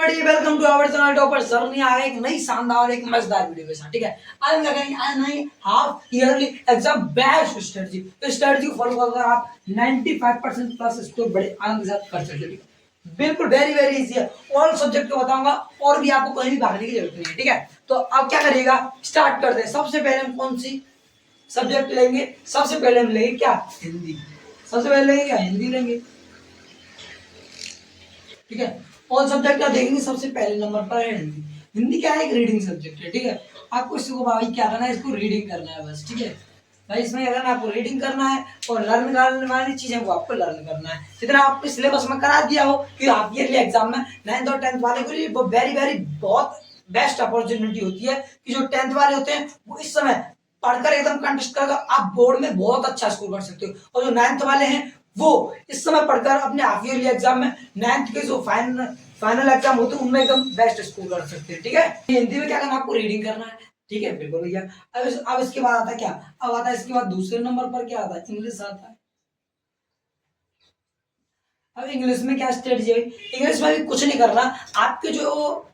Everybody welcome to our channel topper sir ने आया एक नई शानदार एक मजेदार वीडियो के साथ। ठीक है, आज हम लगाएंगे आज नई half yearly exam best strategy. तो स्ट्रेटजी को फॉलो कर आप 95% प्लस स्कोर बड़े आनंद के साथ कर सकते हो। बिल्कुल वेरी वेरी इजी है। ऑल सब्जेक्ट को बताऊंगा और भी आपको कहीं भी भागने की जरूरत नहीं है। ठीक है, तो अब क्या करिएगा, स्टार्ट करते हैं। सबसे पहले हम कौन सी सब्जेक्ट लेंगे? सबसे पहले हम लेंगे क्या? हिंदी। सबसे पहले लेंगे क्या? हिंदी लेंगे। ठीक है, ऑल सब्जेक्ट क्या देखेंगे? सबसे पहले नंबर पर है हिंदी। हिंदी क्या है? एक रीडिंग सब्जेक्ट है। ठीक है, आपको इसको भाई क्या करना है? इसको रीडिंग करना है बस। ठीक है भाई, इसमें अगर आपको रीडिंग करना है और लर्न करने वाली चीजें वो आपको लर्न करना है। जितना आपको सिलेबस में करा दिया हो कि आप ये एग्जाम में 9th और 10th वाले के लिए वो वेरी वेरी बहुत बेस्ट अपॉर्चुनिटी होती है कि जो 10th वाले होते हैं वो इस समय पढ़कर एकदम कंटेस्ट कर आप बोर्ड में बहुत अच्छा स्कोर कर सकते हो, और जो 9th वाले हैं वो इस समय पढ़कर अपने हाफ ईयरली एग्जाम में 9th के जो फाइनल एग्जाम होते हैं उनमें एकदम बेस्ट स्कोर कर सकते हैं। ठीक है, हिंदी में क्या करना है? आपको रीडिंग करना है। ठीक है, बिल्कुल भैया। अब इसके बाद आता है क्या? अब आता है इसके बाद दूसरे नंबर पर क्या आता है? इंग्लिश आता है। अब इंग्लिश में क्या स्ट्रेटजी है? इंग्लिश में भी कुछ नहीं करना। आपके जो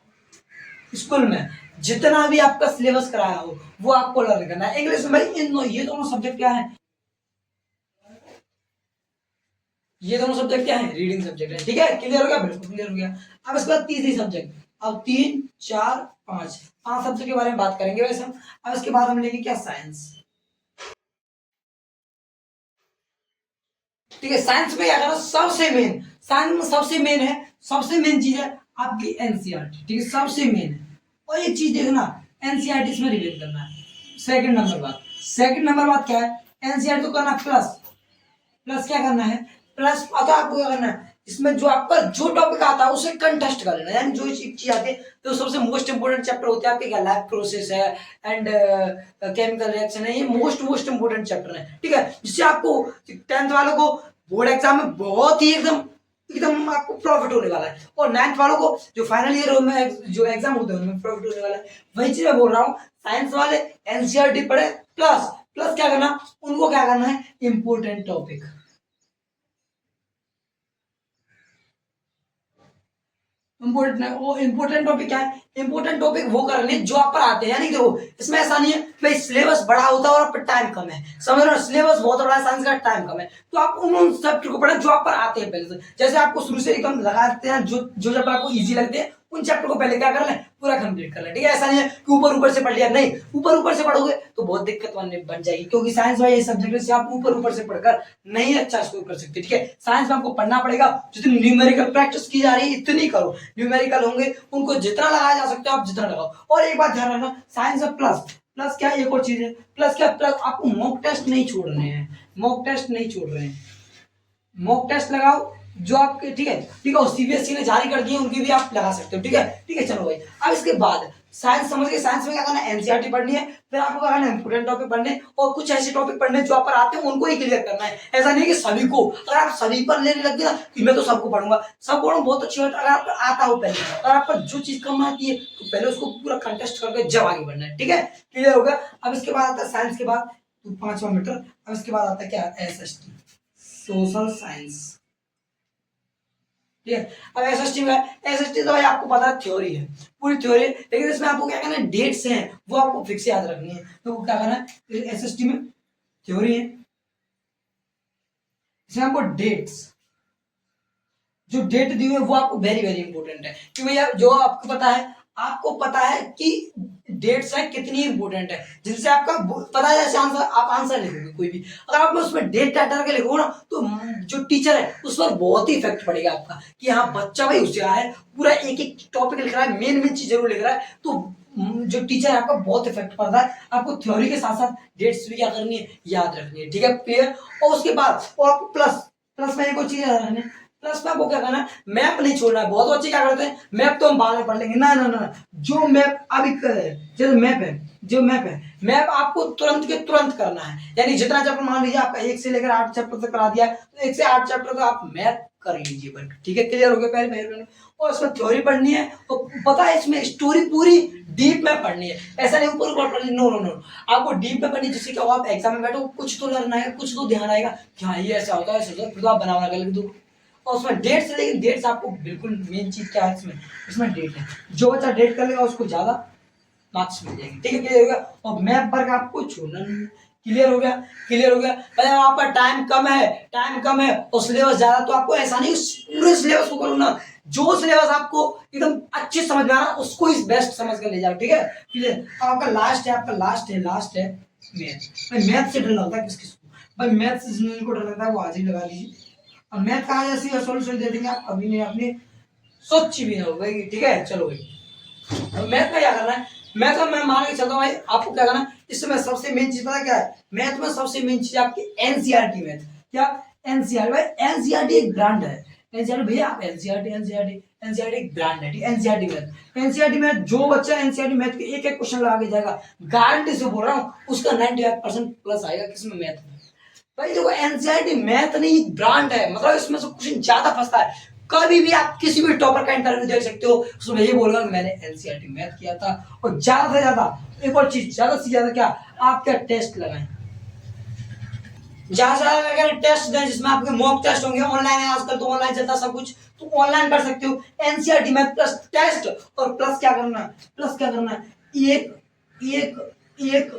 स्कूल में जितना भी आपका सिलेबस कराया हो वो आपको लर्न करना है। इंग्लिश में भाई ये दोनों सब्जेक्ट क्या है? ये दोनों सब्जेक्ट क्या है? रीडिंग सब्जेक्ट है। ठीक है, क्लियर हो गया? बिल्कुल क्लियर हो गया। अब इसके बाद तीसरी सब्जेक्ट। अब 3 4 5 5 सब्जेक्ट के बारे में बात करेंगे वैसे हम। अब इसके बाद हम लेंगे क्या? साइंस। ठीक है, साइंस में क्या करना? सबसे मेन साइंस में सबसे मेन है, सबसे मेन चीज है आपकी एनसीईआरटी। ठीक है, सबसे मेन है। और एक चीज देखना, एनसीईआरटी इसमें रिलेट करना है। सेकंड नंबर बात क्या है? एनसीईआरटी को करना प्लस। प्लस क्या करना है? प्लस पता आपको क्या करना है? इसमें जो आपका जो टॉपिक आता है उसे कंटेस्ट कर लेना, यानी जो चीज आती है तो सबसे मोस्ट इंपोर्टेंट चैप्टर होते हैं आपके क्या? लाइफ प्रोसेस है एंड केमिकल रिएक्शन है। ये मोस्ट इंपोर्टेंट चैप्टर है। ठीक है, जिससे आपको 10th वालों को बोर्ड एग्जाम में बहुत ही एकदम एकदम आपको प्रॉफिट होने वाला है, और 9th वालों को जो फाइनल ईयर में जो एग्जाम होते हैं उनमें प्रॉफिट होने वाला है। वही चीज मैं बोल रहा हूँ, साइंस वाले एनसीईआरटी पढ़े प्लस प्लस क्या करना? उनको क्या करना है? Important topic. इंपोर्टेंट टॉपिक क्या है? इंपोर्टेंट टॉपिक वो करने जो आप पर आते हैं। यानी देखो, इसमें ऐसा नहीं है भाई सिलेबस बड़ा होता है और आप पर टाइम कम है। समझ रहे हो? सिलेबस बहुत बड़ा है, साइंस का टाइम कम है, तो आप उन सब्जेक्ट को पढ़ें जो आप पर आते हैं पहले से। जैसे आपको शुरू से एकदम लगाते हैं जो जो चैप्टर आपको इजी लगते हैं उन चैप्टर को पहले क्या कर लें? पूरा कंप्लीट कर लें। ठीक है, ऐसा नहीं है कि ऊपर से पढ़ लिया। नहीं, ऊपर से पढ़ोगे तो बहुत दिक्कत बन जाएगी, क्योंकि साइंस वाले सब्जेक्ट से आप ऊपर से पढ़कर नहीं अच्छा स्कोर कर सकते। ठीक है, साइंस में आपको पढ़ना पड़ेगा। जितनी न्यूमेरिकल प्रैक्टिस की जा रही है इतनी करो। न्यूमेरिकल होंगे उनको जितना लगाया जा सकता है आप जितना लगाओ। और एक बात ध्यान रखना, साइंस में प्लस प्लस क्या है? एक और चीज है प्लस क्या? प्लस आपको मॉक टेस्ट नहीं छोड़ रहे हैं। मॉक टेस्ट लगाओ जो आपके। ठीक है, सीबीएसई ने जारी कर दिए, उनकी भी आप लगा सकते हो। ठीक है, चलो भाई। अब इसके बाद साइंस समझ गए। साइंस में क्या करना है? एनसीईआरटी पढ़नी है, फिर आपको क्या करना है? इंपोर्टेंट टॉपिक पढ़ने और कुछ ऐसे टॉपिक पढ़ने जो आप पर आते हैं उनको ही क्लियर करना है। ऐसा नहीं कि सभी को, अगर आप सभी पर लेने लग गए ना कि मैं तो सबको पढ़ूंगा, सब पढ़ूं बहुत अच्छी बात। अगर आपको आता हो पहले, अगर आपको जो चीज कम आती है तो पहले उसको पूरा कंटेस्ट करके जब आगे बढ़ना है। ठीक है, क्लियर होगा? अब इसके बाद आता है साइंस के बाद तो 5वां मीटर। अब इसके बाद आता है क्या? SST, social science. ठीक है, अब एसएसटी में एसएसटी तो भाई आपको पता है थ्योरी है, पूरी थ्योरी है, लेकिन इसमें आपको क्या करना है? डेट्स हैं वो आपको फिक्स याद रखनी है। तो क्या करना है? एसएसटी में थ्योरी है, इसमें आपको डेट्स, जो डेट दी हुई है वो आपको वेरी वेरी इंपॉर्टेंट है। कि भैया जो आपको पता है कि डेट्स है कितनी इंपॉर्टेंट है, जिनसे आपका पता है। जैसे आंसर आप आंसर लिखोगे कोई भी, अगर आप उसमें डेट डाटा के लिखोगे ना तो जो टीचर है उस पर बहुत ही इफेक्ट पड़ेगा आपका कि हाँ बच्चा भाई होशियार है, पूरा एक एक टॉपिक लिख रहा है, मेन चीज जरूर लिख रहा है। तो जो टीचर है आपका बहुत इफेक्ट पड़ता है। आपको थ्योरी के साथ साथ डेट्स भी क्या करनी है? याद रखनी है। ठीक है, क्लियर? और उसके बाद और आपको प्लस प्लस में एक और चीज याद रखनी है। प्लस में आपको क्या करना है? मैप नहीं छोड़ना है। बहुत बच्चे क्या करते हैं? मैप तो हम बाद में पढ़ लेंगे। ना ना ना, जो मैप अभी जैसे मैप आपको तुरंत के तुरंत करना है। यानी जितना चैप्टर मान लीजिए आपका 1 से लेकर 8 चैप्टर तक करा दिया है, तो 1 से 8 चैप्टर का आप मैप कर लीजिए बट। ठीक है, क्लियर हो गया? पहले और इसमें थ्योरी पढ़नी है, तो पता है इसमें स्टोरी पूरी डीप में पढ़नी है। ऐसा नहीं ऊपर ऊपर पढ़नी। नो नो नो, आपको डीप में पढ़नी, जिससे क्या हो आप एग्जाम में बैठो कुछ तो लर्न आएगा, कुछ तो ध्यान आएगा कि हाँ ये ऐसा होता है, ऐसा होता है, फिर तो आप बना कर लिख दो। और उसमें डेट्स है, लेकिन डेट्स आपको बिल्कुल मेन चीज क्या है इसमें, इसमें डेट है। जो बच्चा डेट कर लेगा उसको ज्यादा मार्क्स मिल जाएंगे। ठीक है, क्लियर हो गया। और मैप वर्क आपको छोड़ना नहीं है। क्लियर हो गया, क्लियर हो गया। पहले वहां पर टाइम कम है, टाइम कम है और सिलेबस ज्यादा, तो आपको ऐसा नहीं पूरे सिलेबस को करो ना, जो सिलेबस आपको एकदम अच्छी समझ में आ रहा है उसको ही बेस्ट समझ कर ले जाओ। ठीक है, क्लियर। आपका लास्ट है, आपका लास्ट है मैथ। भाई मैथ से डर लगता है किस किस को, भाई मैथ से जिनको डर लगता है वो आज ही लगा लीजिए। अब मैथ कहा जैसी सोल्यूशन दे देंगे आप, अभी नहीं आपने सोची भी ना होगा। ठीक है, चलो भाई मैथ में क्या करना है, मैथ में मैं मान के चलता हूँ भाई, आपको क्या करना है इसमें सबसे मेन चीज पता है क्या है, मैथ में सबसे मेन चीज आपकी एनसीईआरटी मैथ। क्या एनसीईआरटी, भाई एनसीईआरटी एक ब्रांड है। एनसीईआरटी भैया आप एनसीईआरटी एनसीईआरटी एनसीईआरटी एक ब्रांड है। एनसीईआरटी मैथ, एनसीईआरटी मैथ जो बच्चा एनसीईआरटी मैथ के एक एक क्वेश्चन लगा के जाएगा, गारंटी से बोल रहा हूँ उसका 95% प्लस आएगा किसमें, मैथ में। भाई देखो एनसीईआरटी मैथ नहीं ब्रांड है, मतलब इसमें से क्वेश्चन ज्यादा फंसता है। कभी भी आप किसी भी टॉपर का इंटरव्यू देख सकते हो, उसमें ये बोलगा कि मैंने एनसीईआरटी मैथ किया था। और ज्यादा से ज्यादा एक और चीज, ज्यादा से ज्यादा क्या, आप क्या टेस्ट लगाएं, ज्यादा से ज्यादा अगर टेस्ट दें जिसमें आपके मॉक टेस्ट होंगे, ऑनलाइन है आजकल तो ऑनलाइन चलता सब कुछ, तो ऑनलाइन कर सकते हो। एनसीईआरटी मैथ प्लस टेस्ट और प्लस क्या करना है, प्लस क्या करना है, एक एक एक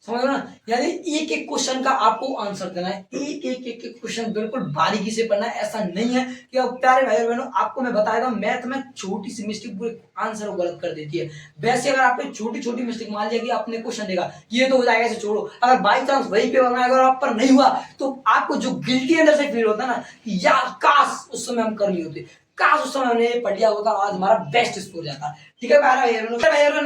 समझ रहे हो ना, यानी एक एक क्वेश्चन का आपको आंसर देना है, एक क्वेश्चन बिल्कुल बारीकी से पढ़ना है। ऐसा नहीं है कि अब प्यारे भाई और बहनों आपको मैं बताया था मैथ में छोटी सी मिस्टेक पूरे आंसर को गलत कर देती है। वैसे अगर आपने छोटी छोटी मिस्टेक मान लिया कि आपने क्वेश्चन देगा ये तो हो जाएगा, ऐसे छोड़ो, अगर बाई चांस वही पेपर में अगर आप पर नहीं हुआ तो आपको जो गिल्टी अंदर से फील होता है ना, यार काश उस समय हम कर लिए होते, काश उस समय हमने पढ़ लिया होता, आज हमारा बेस्ट स्कोर जाता। ठीक है भाई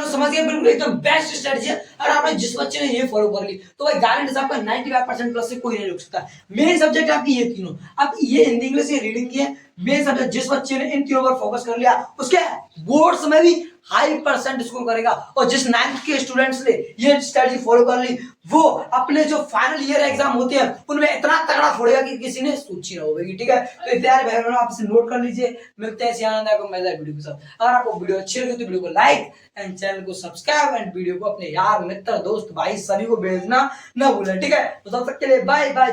समझ गए, बिल्कुल एकदम बेस्ट स्ट्रेटजी है। अगर आपने जिस बच्चे ने ये फॉलो कर ली तो भाई गारंटी से आपका 95% प्लस से कोई नहीं रुक सकता। मेन सब्जेक्ट आपकी ये तीनों, आप ये हिंदी इंग्लिश ये रीडिंग की है मेन सब्जेक्ट, जिस बच्चे ने इन तीनों पर फोकस कर लिया उसके बोर्ड्स में भी हाई परसेंट स्कोर करेगा। और जिस 9th के स्टूडेंट्स ने ये स्ट्रेटजी फॉलो कर ली वो अपने जो फाइनल ईयर एग्जाम होते हैं उनमें इतना तगड़ा फोड़ेगा कि किसी ने सोची ना होगी। ठीक है, तो प्यारे भाई बहनों आप इसे नोट कर लीजिए। मिलते हैं इसी आनंद को मजेदार वीडियो के साथ। अगर आपको वीडियो अच्छी लगी तो वीडियो को लाइक एंड चैनल को सब्सक्राइब एंड वीडियो को अपने यार मित्र दोस्त भाई सभी को भेजना ना भूलें। ठीक है, तो तब तक के लिए बाय बाय।